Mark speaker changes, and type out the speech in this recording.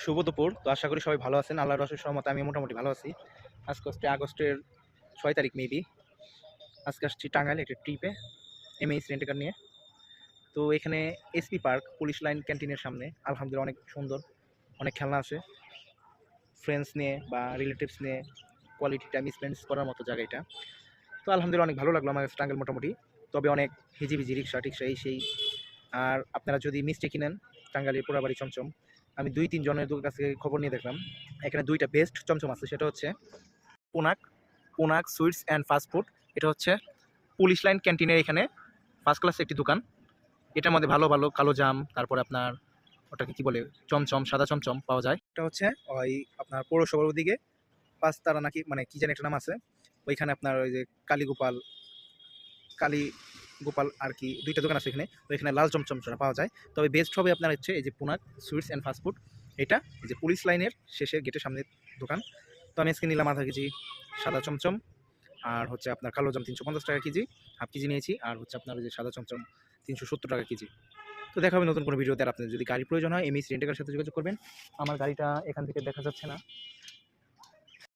Speaker 1: শুভ দুপুর। তো আশা করি সবাই ভালো আছেন। আল্লাহর অশেষ রহমতে আমি মোটামুটি ভালো আছি। আজকে হচ্ছে আগস্টের ৬ তারিখ মেবি। আজকে আসছি টাঙ্গাইল একটা ট্রিপে এমএইচ রেন্ট কার নিয়ে। তো এখানে এসপি পার্ক পুলিশ লাইন ক্যান্টিনের সামনে আলহামদুলিল্লাহ অনেক সুন্দর, অনেক খেলনা আছে। ফ্রেন্ডস নিয়ে বা রিলেটিভস নিয়ে কোয়ালিটি টাইম স্পেন্ড করার মতো জায়গা এটা। তো আলহামদুলিল্লাহ অনেক ভালো লাগলো আমার কাছে টাঙ্গাইল মোটামুটি। তবে অনেক হিজিবিজি রিক্সা টিক্সা এই সেই। আর আপনারা যদি মিষ্টি কিনেন টাঙ্গাইলের পোড়াবাড়ি চমচম, আমি ২-৩ জনের কাছে খবর নিয়ে দেখলাম এখানে ২টা বেস্ট চমচম আছে। সেটা হচ্ছে Konark Konark sweets and fast food. এটা হচ্ছে পুলিশ লাইন ক্যান্টিনের এখানে ফার্স্ট ক্লাস একটি দোকান। এটার মধ্যে ভালো ভালো কালো জাম, তারপরে আপনার ওটাকে কি বলে চমচম, সাদা চমচম পাওয়া যায়। এটা হচ্ছে ওই আপনার পৌরসভার ওদিকে পাঁচতারা নাকি মানে কি জানি একটা নাম আছে। ওইখানে আপনার ওই যে কালী গোপাল আর কি ২টা দোকান আছে এখানে। তো এখানে লাল চমচমটা পাওয়া যায়। তবে বেস্ট হবে আপনার হচ্ছে এই যে পুনাক সুইটস অ্যান্ড ফাস্ট ফুড। এটা এই যে পুলিশ লাইনের শেষে গেটের সামনে দোকান। তো আমি আজকে নিলাম আধা কেজি সাদা চমচম, আর হচ্ছে আপনার কালো জাম ৩৫০ টাকা কেজি, হাফ কেজি নিয়েছি। আর হচ্ছে আপনার ওই যে সাদা চমচম ৩৭০ টাকা কেজি। তো দেখা হবে নতুন কোনো ভিডিওতে। আর আপনার যদি গাড়ি প্রয়োজন হয় এমএইচ রেন্ট কারের সাথে যোগাযোগ করবেন। আমার গাড়িটা এখান থেকে দেখা যাচ্ছে না।